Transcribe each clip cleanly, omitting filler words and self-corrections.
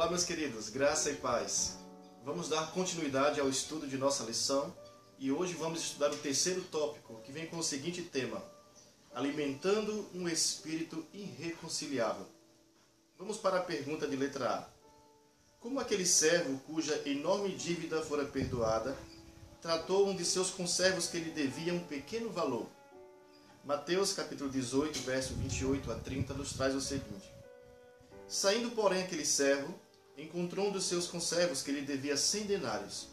Olá, meus queridos, graça e paz. Vamos dar continuidade ao estudo de nossa lição e hoje vamos estudar o terceiro tópico, que vem com o seguinte tema: alimentando um espírito irreconciliável. Vamos para a pergunta de letra A. Como aquele servo cuja enorme dívida fora perdoada, tratou um de seus conservos que lhe devia um pequeno valor? Mateus capítulo 18, verso 28 a 30 nos traz o seguinte: Saindo, porém, aquele servo, encontrou um dos seus conservos que lhe devia 100 denários,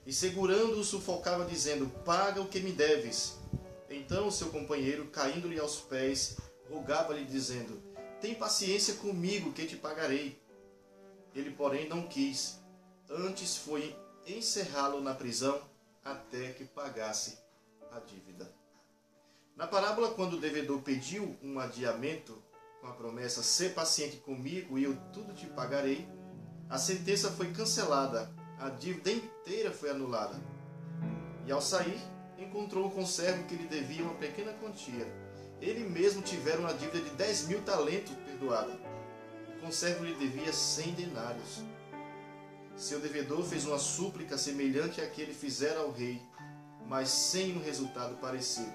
e segurando-o sufocava, dizendo: Paga o que me deves. Então o seu companheiro, caindo-lhe aos pés, rogava-lhe, dizendo: Tem paciência comigo, que te pagarei. Ele, porém, não quis, antes foi encerrá-lo na prisão até que pagasse a dívida. Na parábola, quando o devedor pediu um adiamento com a promessa: Sê paciente comigo e eu tudo te pagarei, a sentença foi cancelada, a dívida inteira foi anulada. E ao sair, encontrou o conservo que lhe devia uma pequena quantia. Ele mesmo tivera uma dívida de 10.000 talentos perdoada. O conservo lhe devia 100 denários. Seu devedor fez uma súplica semelhante à que ele fizera ao rei, mas sem um resultado parecido.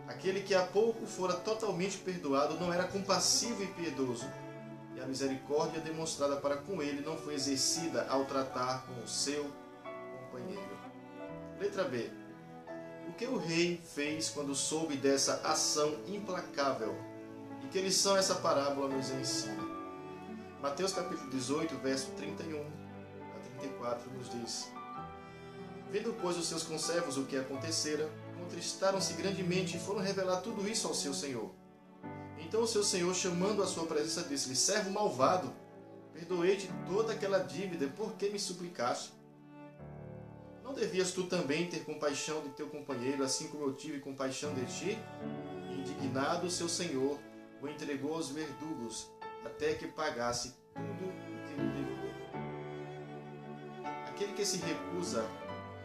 Aquele que há pouco fora totalmente perdoado não era compassivo e piedoso, e a misericórdia demonstrada para com ele não foi exercida ao tratar com o seu companheiro. Letra B. O que o rei fez quando soube dessa ação implacável? E que lição essa parábola nos ensina? Mateus capítulo 18, verso 31 a 34 nos diz: Vendo, pois, os seus conservos o que acontecera, contristaram-se grandemente e foram revelar tudo isso ao seu senhor. Então o seu senhor, chamando à sua presença, disse-lhe: Servo malvado, perdoei-te toda aquela dívida, por que me suplicaste? Não devias tu também ter compaixão de teu companheiro, assim como eu tive compaixão de ti? E indignado, o seu senhor o entregou aos verdugos, até que pagasse tudo o que lhe devia. Aquele que se recusa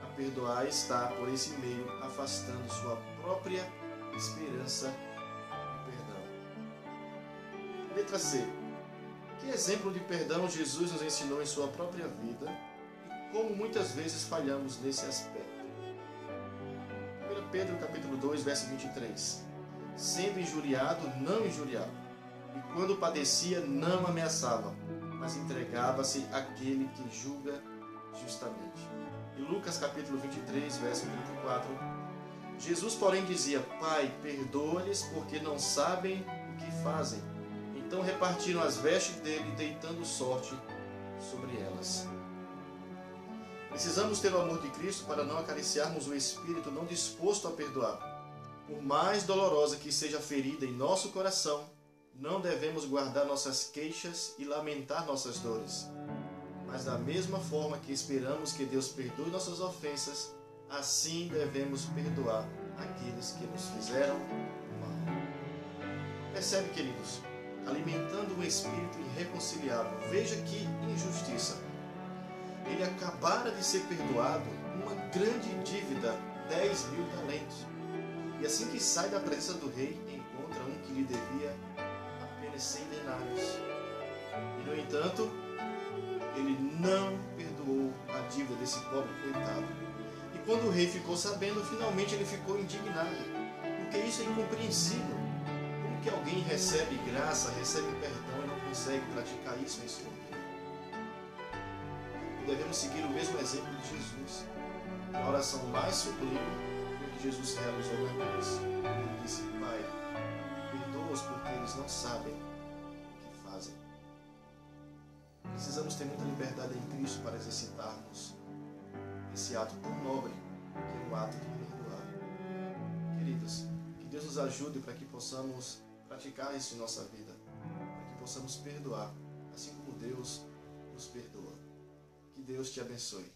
a perdoar está, por esse meio, afastando sua própria esperança de perdão. Letra C. Que exemplo de perdão Jesus nos ensinou em sua própria vida e como muitas vezes falhamos nesse aspecto? 1 Pedro capítulo 2, verso 23. Sendo injuriado, não injuriava, e quando padecia, não ameaçava, mas entregava-se àquele que julga justamente. Em Lucas capítulo 23, verso 34, Jesus, porém, dizia: Pai, perdoa-lhes, porque não sabem o que fazem. Então repartiram as vestes dele, deitando sorte sobre elas. Precisamos ter o amor de Cristo para não acariciarmos o espírito não disposto a perdoar. Por mais dolorosa que seja a ferida em nosso coração, não devemos guardar nossas queixas e lamentar nossas dores. Mas da mesma forma que esperamos que Deus perdoe nossas ofensas, assim devemos perdoar aqueles que nos fizeram mal. Percebe, queridos? Alimentando um espírito irreconciliável. Veja que injustiça. Ele acabara de ser perdoado uma grande dívida, 10.000 talentos. E assim que sai da presença do rei, encontra um que lhe devia apenas 100 denários. E, no entanto, ele não perdoou a dívida desse pobre coitado. E quando o rei ficou sabendo, finalmente ele ficou indignado, porque isso é incompreensível. Como que alguém recebe graça, recebe perdão e não consegue praticar isso em sua vida? E devemos seguir o mesmo exemplo de Jesus. A oração mais sublime foi que Jesus realizou na cruz. Ele disse: Pai, perdoa-os porque eles não sabem o que fazem. Precisamos ter muita liberdade em Cristo para exercitarmos esse ato tão nobre que é o ato de perdoar. Queridos, que Deus nos ajude para que possamos praticar isso em nossa vida, para que possamos perdoar, assim como Deus nos perdoa. Que Deus te abençoe.